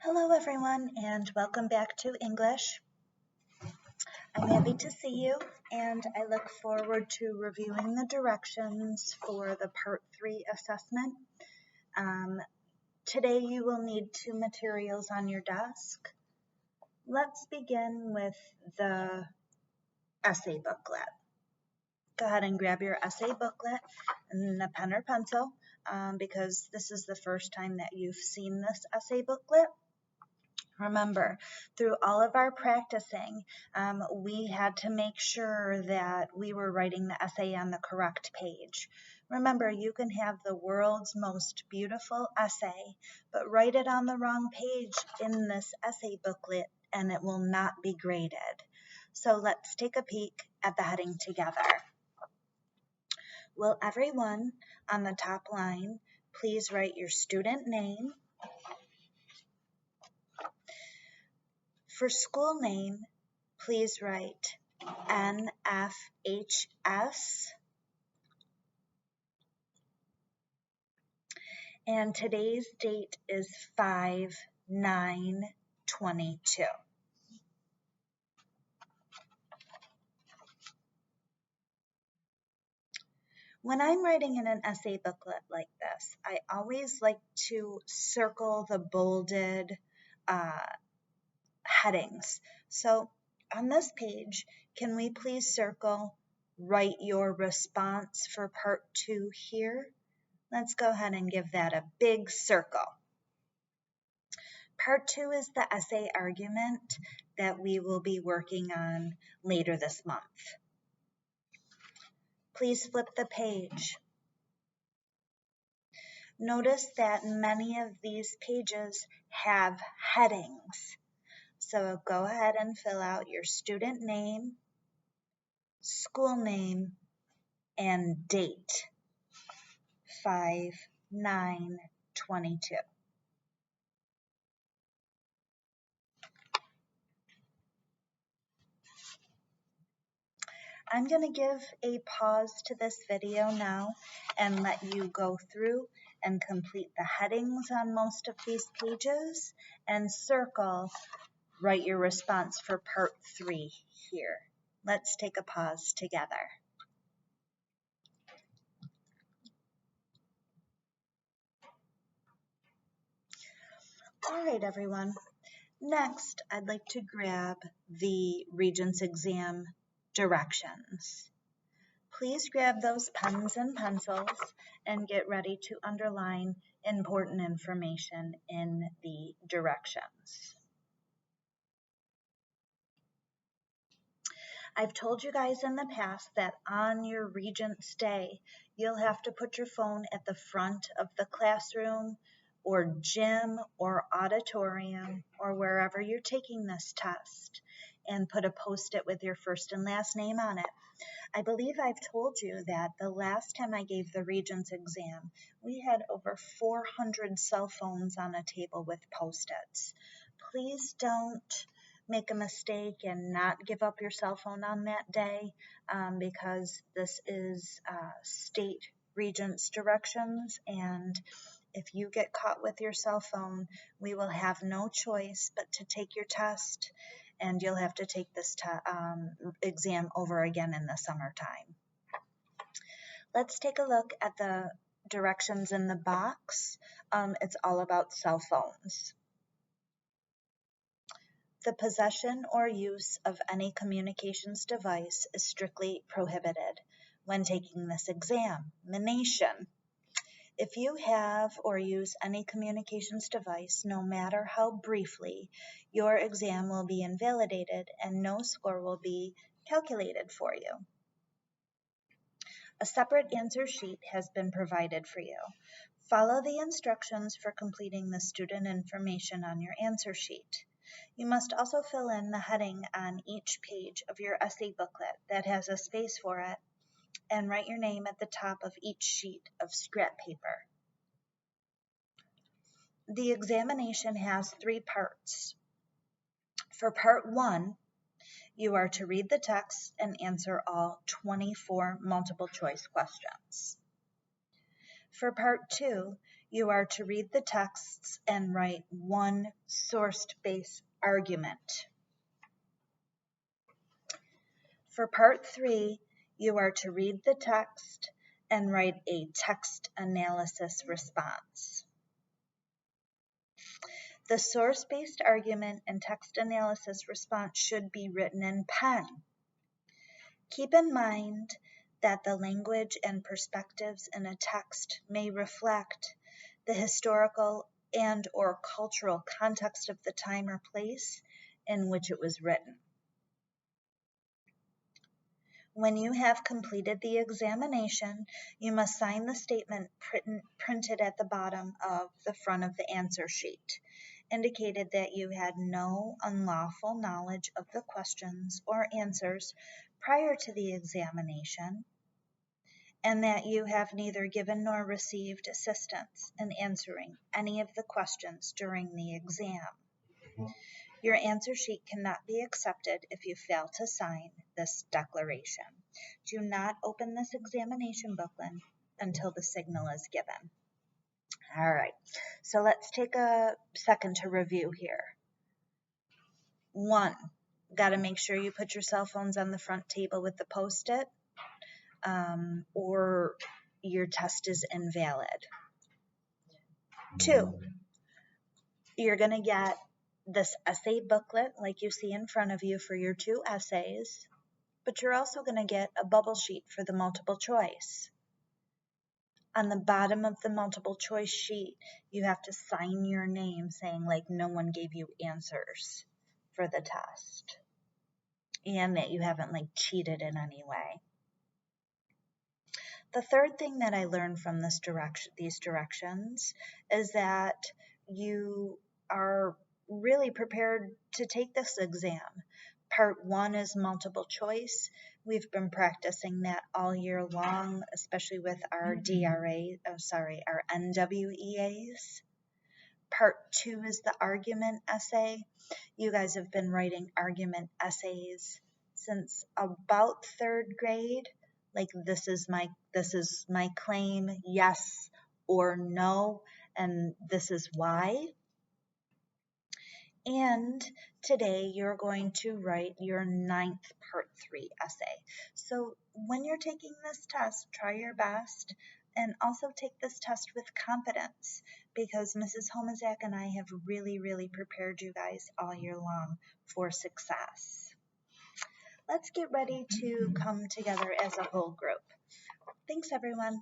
Hello everyone and welcome back to English. I'm happy to see you and I look forward to reviewing the directions for the Part 3 assessment. Today you will need two materials on your desk. Let's begin with the essay booklet. Go ahead and grab your essay booklet and a pen or pencil because this is the first time that you've seen this essay booklet. Remember, through all of our practicing, we had to make sure that we were writing the essay on the correct page. Remember, you can have the world's most beautiful essay, but write it on the wrong page in this essay booklet and it will not be graded. So let's take a peek at the heading together. Will everyone on the top line please write your student name? For school name, please write NFHS. And today's date is 5/9/22. When I'm writing in an essay booklet like this, I always like to circle the bolded headings. So on this page, can we please circle write your response for Part 2 here? Let's go ahead and give that a big circle. Part 2 is the essay argument that we will be working on later this month. Please flip the page. Notice that many of these pages have headings. So go ahead and fill out your student name, school name, and date, 5/9/22. I'm going to give a pause to this video now and let you go through and complete the headings on most of these pages and circle, write your response for Part 3 here. Let's take a pause together. All right, everyone. Next, I'd like to grab the Regents exam directions. Please grab those pens and pencils and get ready to underline important information in the directions. I've told you guys in the past that on your Regents Day, you'll have to put your phone at the front of the classroom or gym or auditorium or wherever you're taking this test and put a Post-it with your first and last name on it. I believe I've told you that the last time I gave the Regents exam, we had over 400 cell phones on a table with Post-its. Please don't make a mistake and not give up your cell phone on that day because this is state Regents directions, and if you get caught with your cell phone, we will have no choice but to take your test, and you'll have to take this exam over again in the summertime. Let's take a look at the directions in the box. It's all about cell phones. The possession or use of any communications device is strictly prohibited when taking this examination. If you have or use any communications device, no matter how briefly, your exam will be invalidated and no score will be calculated for you. A separate answer sheet has been provided for you. Follow the instructions for completing the student information on your answer sheet. You must also fill in the heading on each page of your essay booklet that has a space for it and write your name at the top of each sheet of scrap paper. The examination has 3 parts. For Part 1, you are to read the text and answer all 24 multiple choice questions. For part 2, you are to read the texts and write one source-based argument. For part 3, you are to read the text and write a text analysis response. The source-based argument and text analysis response should be written in pen. Keep in mind that the language and perspectives in a text may reflect the historical and/or cultural context of the time or place in which it was written. When you have completed the examination, you must sign the statement printed at the bottom of the front of the answer sheet, indicated that you had no unlawful knowledge of the questions or answers prior to the examination, and that you have neither given nor received assistance in answering any of the questions during the exam. Your answer sheet cannot be accepted if you fail to sign this declaration. Do not open this examination booklet until the signal is given. All right, so let's take a second to review here. 1, got to make sure you put your cell phones on the front table with the Post-it, or your test is invalid. 2, you're going to get this essay booklet like you see in front of you for your 2 essays, but you're also going to get a bubble sheet for the multiple choice. On the bottom of the multiple choice sheet, you have to sign your name saying like no one gave you answers for the test and that you haven't like cheated in any way. The third thing that I learned from these directions is that you are really prepared to take this exam. Part 1 is multiple choice. We've been practicing that all year long, especially with our our NWEAs. Part 2 is the argument essay. You guys have been writing argument essays since about 3rd grade. Like this is my claim, yes or no, and this is why. And today you're going to write your 9th part 3 essay. So when you're taking this test, try your best and also take this test with confidence, because Mrs. Homizak and I have really, really prepared you guys all year long for success. Let's get ready to come together as a whole group. Thanks, everyone.